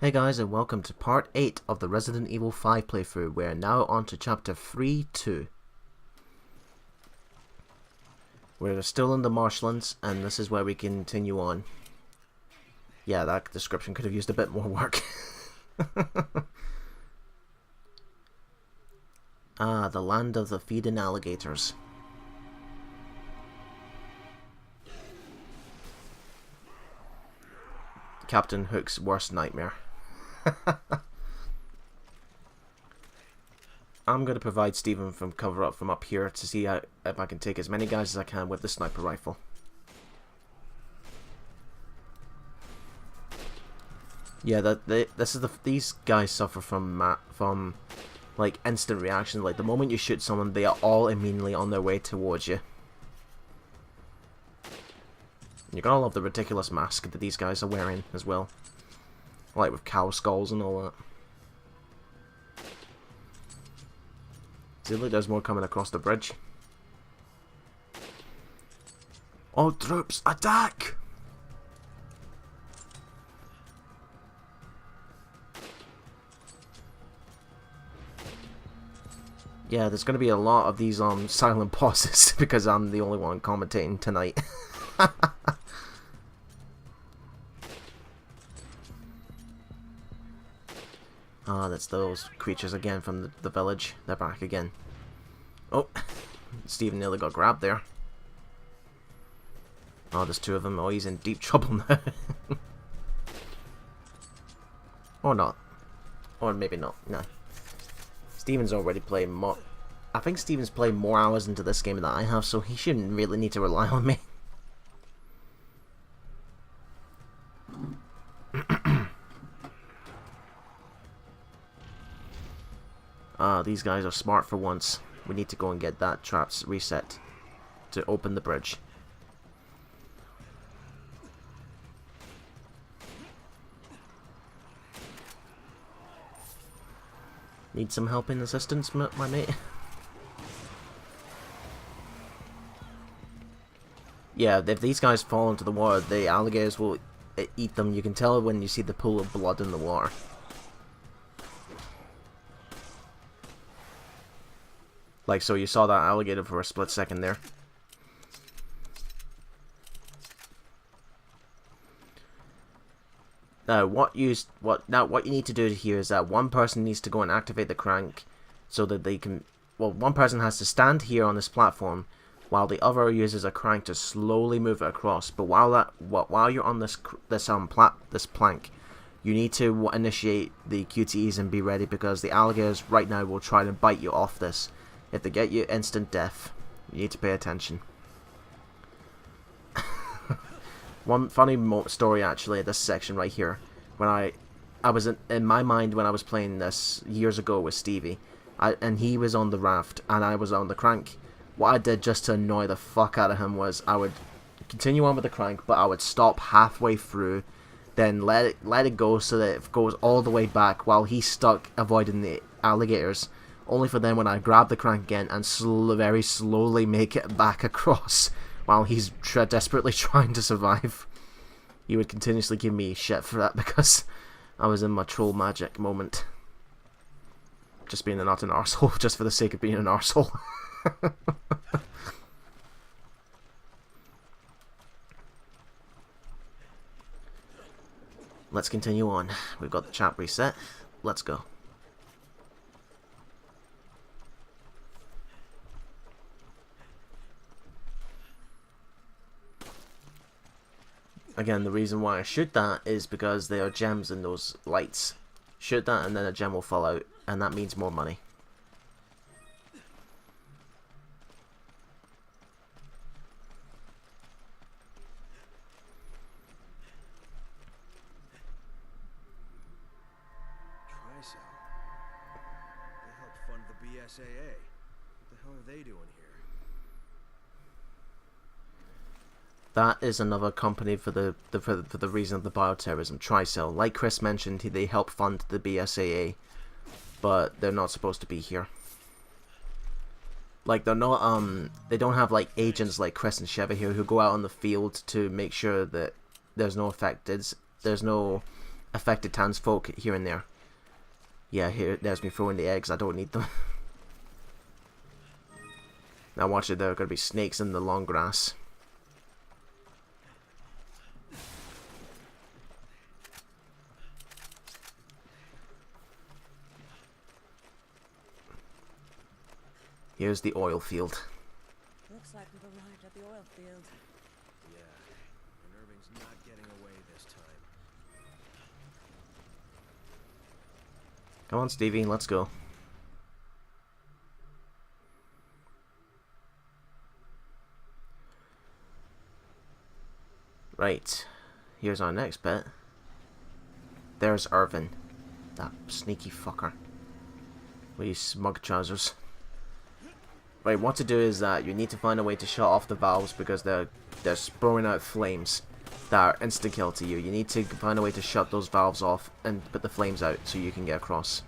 Hey guys, and welcome to part 8 of the Resident Evil 5 playthrough. We're now on to chapter 3-2. We're still in the marshlands, and this is where we continue on. Yeah, that description could have used a bit more work. The land of the feeding alligators. Captain Hook's worst nightmare. I'm going to provide Stephen from cover up from up here to see if I can take as many guys as I can with the sniper rifle. Yeah, these guys suffer from like instant reaction. Like the moment you shoot someone, they are all immediately on their way towards you. You're gonna love the ridiculous mask that these guys are wearing as well, like with cow skulls and all that. See, look, there's more coming across the bridge. All troops, attack! Yeah, there's going to be a lot of these silent pauses because I'm the only one commentating tonight. That's those creatures again from the village. They're back again. Oh, Stephen nearly got grabbed there. Oh, there's two of them. Oh, he's in deep trouble now. Or not. Or maybe not. No. Stephen's already played more. I think Stephen's played more hours into this game than I have, so he shouldn't really need to rely on me. These guys are smart for once. We need to go and get that traps reset to open the bridge. Need some help and assistance, my mate? Yeah, if these guys fall into the water, the alligators will eat them. You can tell when you see the pool of blood in the water. Like, so you saw that alligator for a split second there. Now, what you need to do here is that one person needs to go and activate the crank so that they can. Well, one person has to stand here on this platform while the other uses a crank to slowly move it across. But while you're on this plank, you need to initiate the QTEs and be ready because the alligators right now will try to bite you off this. If they get you, instant death. You need to pay attention. One funny story actually, this section right here. When I was in my mind when I was playing this years ago with Stevie, and he was on the raft and I was on the crank. What I did just to annoy the fuck out of him was I would continue on with the crank, but I would stop halfway through, then let it go so that it goes all the way back while he's stuck avoiding the alligators. Only for then when I grab the crank again and very slowly make it back across while he's desperately trying to survive. He would continuously give me shit for that because I was in my troll magic moment. Just being an utter arsehole just for the sake of being an arsehole. Let's continue on. We've got the chat reset. Let's go. Again, the reason why I shoot that is because there are gems in those lights. Shoot that and then a gem will fall out, and that means more money. Trisel. They helped fund the BSAA. What the hell are they doing here? That is another company for the reason of the bioterrorism, Trisel. Like Chris mentioned, they help fund the BSAA, but they're not supposed to be here. Like they're not they don't have like agents like Chris and Sheva here who go out on the field to make sure that there's no affected, there's no affected townsfolk here and there. Yeah, there's me throwing the eggs. I don't need them. Now watch it, there are going to be snakes in the long grass. Here's the oil field. Looks like we've arrived at the oil field. Yeah, and Irving's not getting away this time. Come on, Stevie, let's go. Right, here's our next bit. There's Irving, that sneaky fucker with his smug trousers. Right, what to do is that you need to find a way to shut off the valves because they're throwing out flames that are instant kill to you. You need to find a way to shut those valves off and put the flames out so you can get across.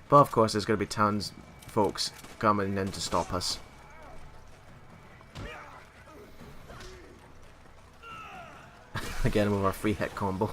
But of course there's going to be towns folks coming in to stop us. Again with our free hit combo.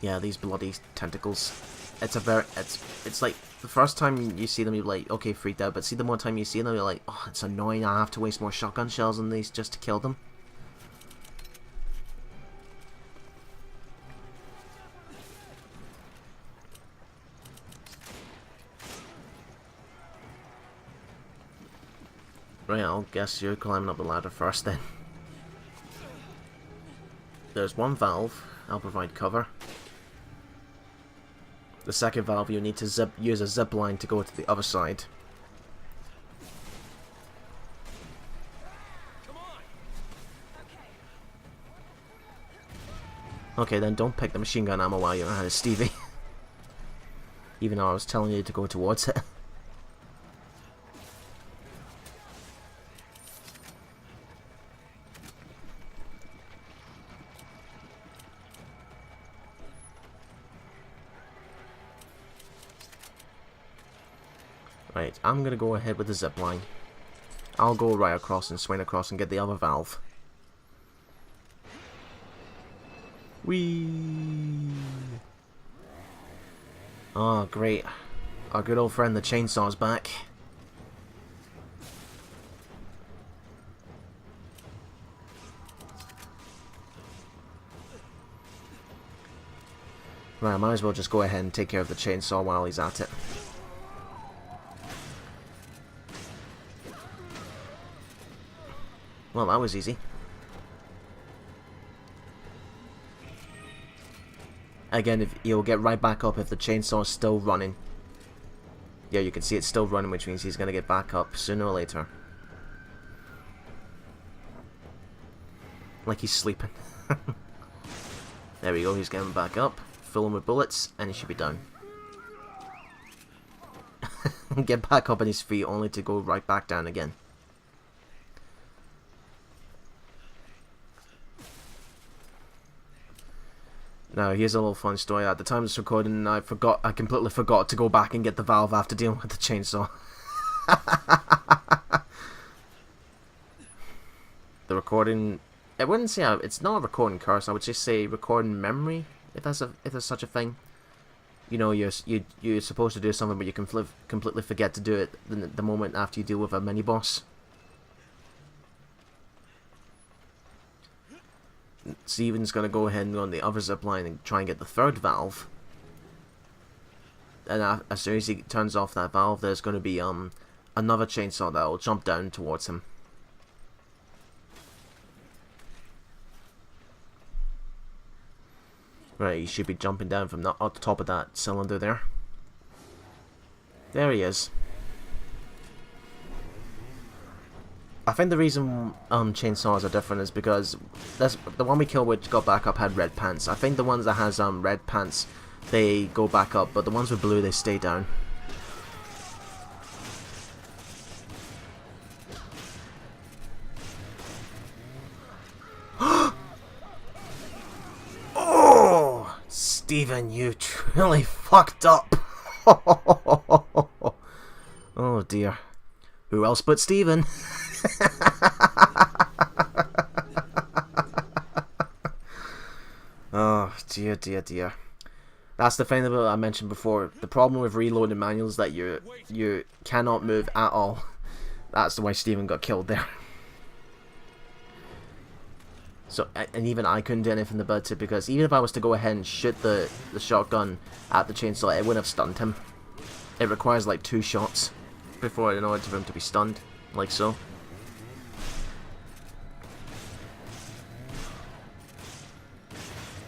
Yeah, these bloody tentacles. It's like the first time you see them you're like, okay, freaked out, but see the more time you see them you're like, oh, it's annoying, I have to waste more shotgun shells on these just to kill them. Right, I'll guess you're climbing up the ladder first then. There's one valve, I'll provide cover. The second valve you need to use a zip line to go to the other side. Okay, then don't pick the machine gun ammo while you're at it, Stevie. Even though I was telling you to go towards it. Right, I'm gonna go ahead with the zip line. I'll go right across and swing across and get the other valve. Whee! Oh, great. Our good old friend the chainsaw's back. Right, I might as well just go ahead and take care of the chainsaw while he's at it. Well, that was easy. Again, if you'll get right back up if the chainsaw is still running. Yeah, you can see it's still running, which means he's going to get back up sooner or later. Like he's sleeping. There we go, he's getting back up. Fill him with bullets, and he should be done. Get back up on his feet, only to go right back down again. Now, here's a little fun story. At the time of this recording, I completely forgot to go back and get the valve after dealing with the chainsaw. The recording, I wouldn't say it's not a recording curse. I would just say recording memory, if there's such a thing. You know, you're supposed to do something, but you can completely forget to do it the moment after you deal with a mini boss. Steven's going to go ahead and go on the other zip line and try and get the third valve. And as soon as he turns off that valve, there's going to be another chainsaw that will jump down towards him. Right, he should be jumping down from the top of that cylinder there. There he is. I think the reason chainsaws are different is because the one we killed which got back up had red pants. I think the ones that has red pants, they go back up, but the ones with blue, they stay down. Oh, Steven, you truly fucked up. Oh dear. Who else but Steven? Oh, dear, dear, dear. That's the thing that I mentioned before. The problem with reloading manuals is that you cannot move at all. That's the way Steven got killed there. So, and even I couldn't do anything about it, because even if I was to go ahead and shoot the shotgun at the chainsaw, it wouldn't have stunned him. It requires like 2 shots before in order for him to be stunned, like so.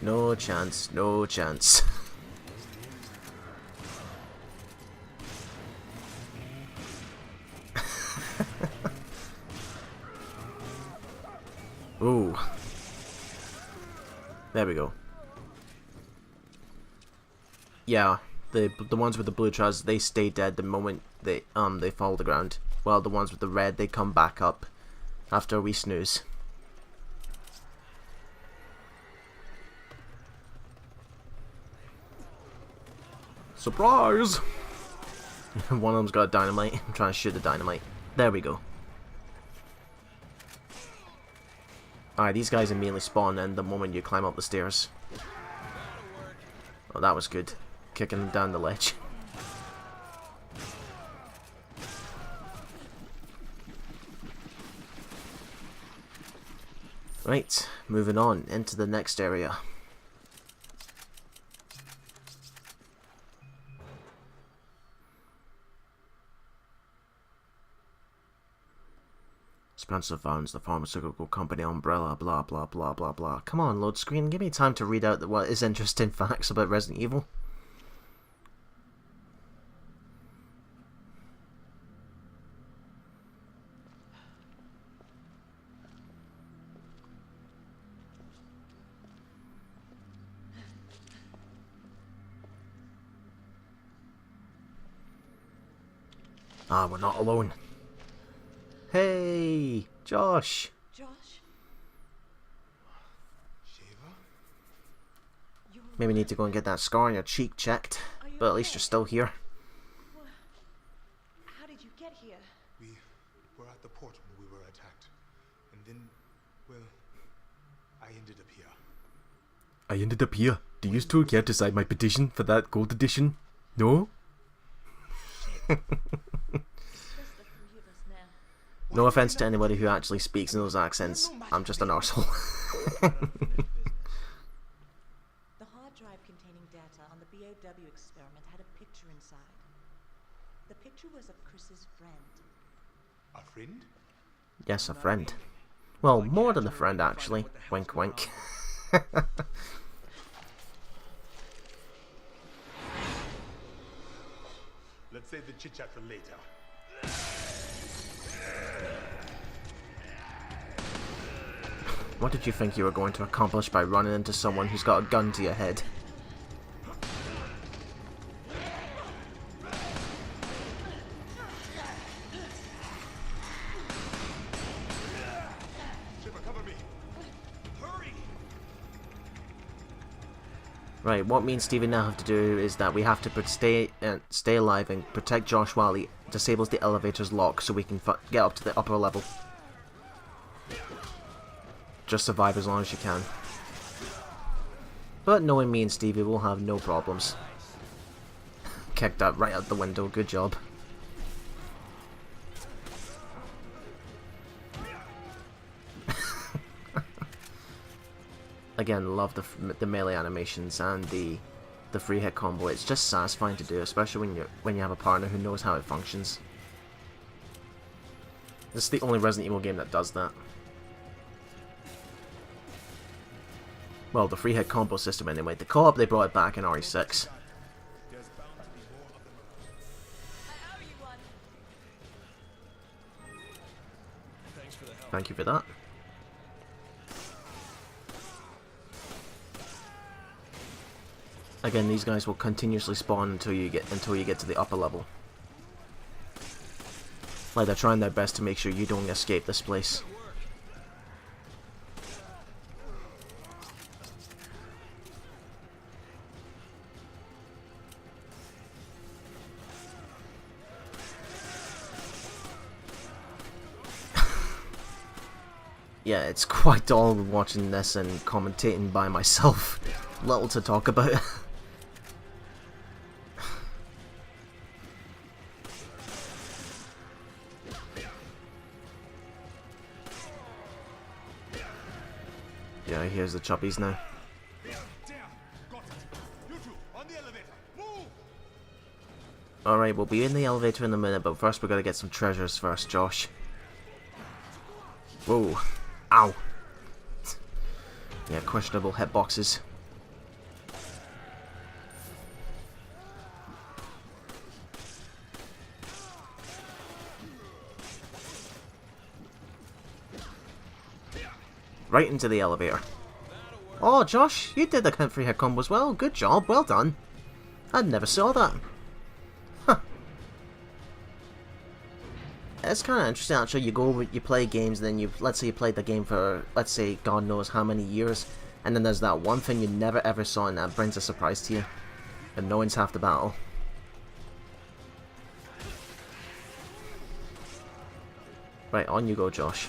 No chance, no chance. Ooh. There we go. Yeah, the ones with the blue trousers, they stay dead the moment they fall to the ground. While the ones with the red, they come back up after a wee snooze. Surprise! One of them's got a dynamite. I'm trying to shoot the dynamite. There we go. Alright, these guys immediately spawn in the moment you climb up the stairs. Oh, that was good. Kicking them down the ledge. Right, moving on into the next area. Spencer Farms, the pharmaceutical company umbrella, blah blah blah blah blah. Come on, load screen, give me time to read out what is interesting facts about Resident Evil. Ah, we're not alone. Hey, Josh. Josh? Maybe need to go and get that scar on your cheek checked, but at least you're still here. How did you get here? We were at the port when we were attacked. And then, well, I ended up here. I ended up here. Do you still care to sign my petition for that gold edition? No? No offense to anybody who actually speaks in those accents. I'm just an arsehole. The hard drive containing data on the BOW experiment had a picture inside. The picture was of Chris's friend. A friend? Yes, a friend. Well, more than a friend, actually. Wink, wink. Let's save the chit-chat for later. What did you think you were going to accomplish by running into someone who's got a gun to your head? Right, what me and Steven now have to do is that we have to stay alive and protect Josh while he disables the elevator's lock so we can get up to the upper level. Just survive as long as you can. But knowing me and Stevie, we'll have no problems. Kicked that right out the window, good job. Again, love the melee animations and the free hit combo. It's just satisfying to do, especially when you have a partner who knows how it functions. This is the only Resident Evil game that does that. Well, the free hit combo system anyway. The co-op, they brought it back in RE6. Thank you for that. Again, these guys will continuously spawn until you get to the upper level. Like, they're trying their best to make sure you don't escape this place. yeah, it's quite dull watching this and commentating by myself. Little to talk about. Yeah, here's the choppies now. Alright, we'll be in the elevator in a minute, but first we're gonna get some treasures first, Josh. Whoa. Ow. Yeah, questionable hitboxes. Right into the elevator. Oh, Josh, you did the country hit combo as well. Good job, well done. I never saw that. Huh. It's kind of interesting actually. You play games, and then let's say you played the game for, let's say, God knows how many years, and then there's that one thing you never ever saw, and that brings a surprise to you. And knowing's half the battle. Right, on you go, Josh.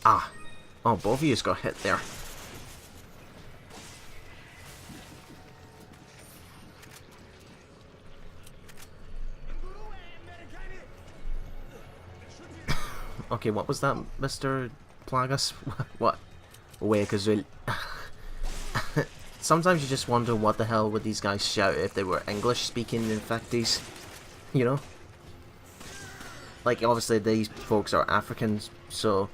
Ah. Oh, both of you just got hit there. Okay, what was that, Mr. Plagas? What? Wait, because sometimes you just wonder what the hell would these guys shout if they were English-speaking infectees, you know? Like, obviously these folks are Africans, so...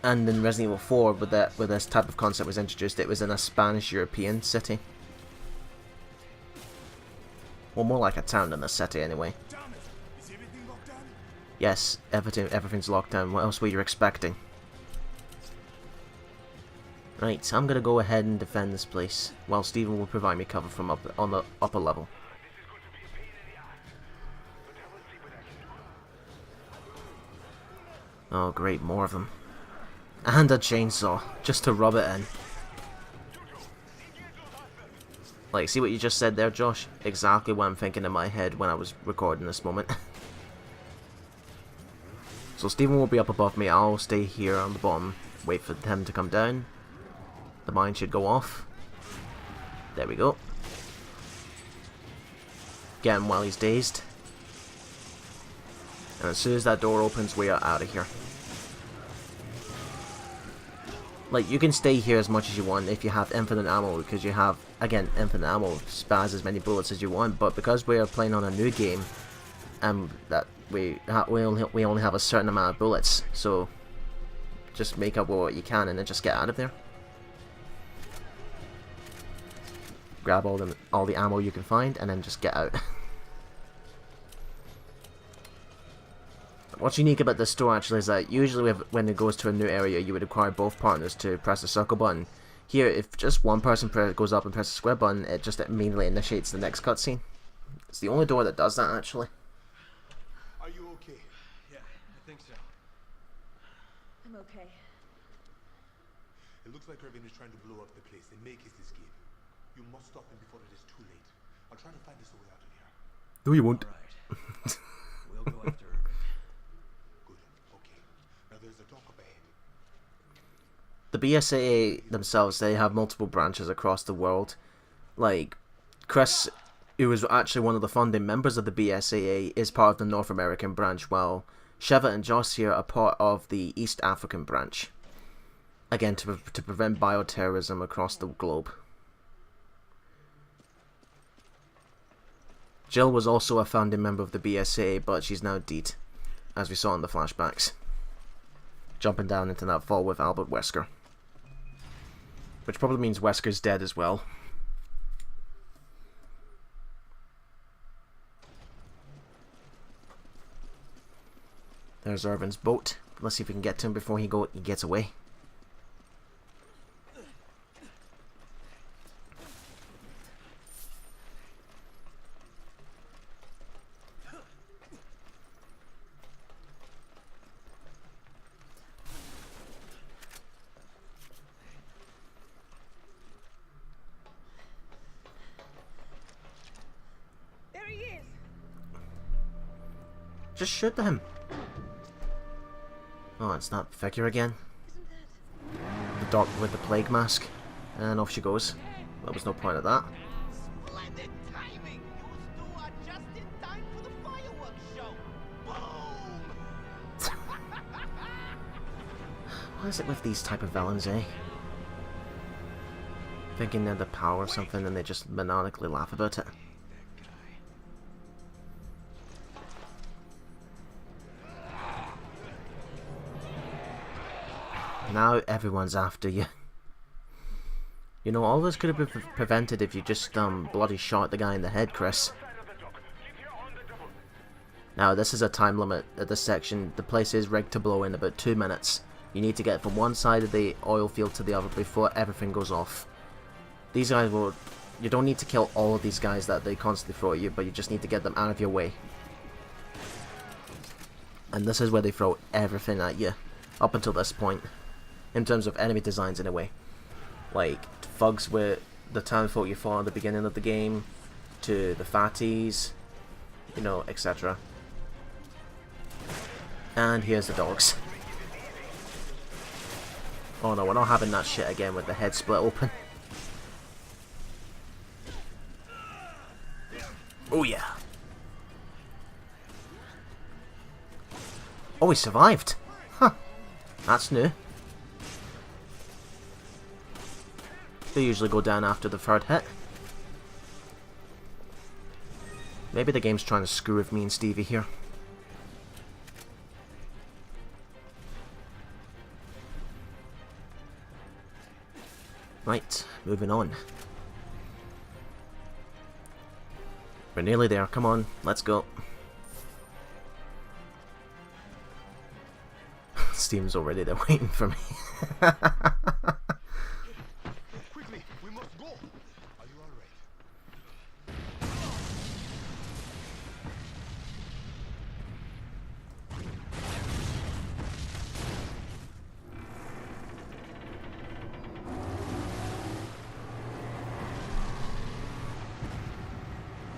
And in Resident Evil 4, where this type of concept was introduced, it was in a Spanish-European city. Well, more like a town than a city, anyway. Yes, everything's locked down. What else were you expecting? Right, so I'm gonna go ahead and defend this place, while Stephen will provide me cover from on the upper level. Oh great, more of them. And a chainsaw, just to rub it in. Like, see what you just said there, Josh? Exactly what I'm thinking in my head when I was recording this moment. So Stephen will be up above me, I'll stay here on the bottom, wait for him to come down. The mine should go off. There we go. Get him while he's dazed. And as soon as that door opens, we are out of here. Like, you can stay here as much as you want if you have infinite ammo, because you have, again, infinite ammo, spaz as many bullets as you want, but because we are playing on a new game, and that we only have a certain amount of bullets, so just make up what you can and then just get out of there. Grab all the ammo you can find, and then just get out. What's unique about this store actually is that usually when it goes to a new area you would require both partners to press the circle button. Here, if just one person goes up and presses the square button, it just immediately initiates the next cutscene. It's the only door that does that actually. Are you okay? Yeah, I think so. I'm okay. It looks like Irving is trying to blow up the place and make his escape. You must stop him before it is too late. I'll try to find us a way out of here. No, you won't. Right. We'll go after Irving. Good. Okay. Now there's a dock up ahead. The BSAA themselves, they have multiple branches across the world. Like, Chris, who was actually one of the founding members of the BSAA, is part of the North American branch, while Sheva and Joss here are part of the East African branch. Again, to prevent bioterrorism across the globe. Jill was also a founding member of the BSAA, but she's now dead, as we saw in the flashbacks. Jumping down into that fall with Albert Wesker. Which probably means Wesker's dead as well. There's Irving's boat. Let's see if we can get to him before he gets away. Just shoot him. Oh, it's that figure again. The doc with the plague mask. And off she goes. There was no point of that. Splendid timing! You two are just in time for the fireworks show! Boom! What is it with these type of villains, eh? Thinking they're the power or something and they just maniacally laugh about it. Now everyone's after you. You know, all this could have been prevented if you just bloody shot the guy in the head, Chris. Now this is a time limit at this section. The place is rigged to blow in about 2 minutes. You need to get from one side of the oil field to the other before everything goes off. These guys will... You don't need to kill all of these guys that they constantly throw at you, but you just need to get them out of your way. And this is where they throw everything at you, up until this point. In terms of enemy designs, anyway. Like, thugs with the townfolk you fought at the beginning of the game, to the fatties, you know, etc. And here's the dogs. Oh no, we're not having that shit again with the head split open. Oh yeah. Oh, he survived. Huh. That's new. They usually go down after the third hit. Maybe the game's trying to screw with me and Stevie here. Right, moving on. We're nearly there, come on, let's go. Steve's already there waiting for me. Quickly, we must go. Are you all right?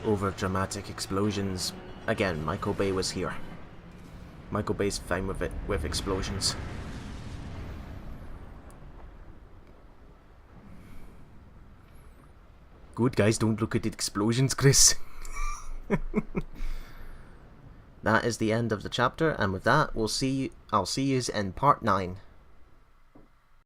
Over dramatic explosions. Again, Michael Bay was here. Michael Bay's fine with it, with explosions. Good guys, don't look at the explosions, Chris. That is the end of the chapter, and with that, I'll see you in part 9.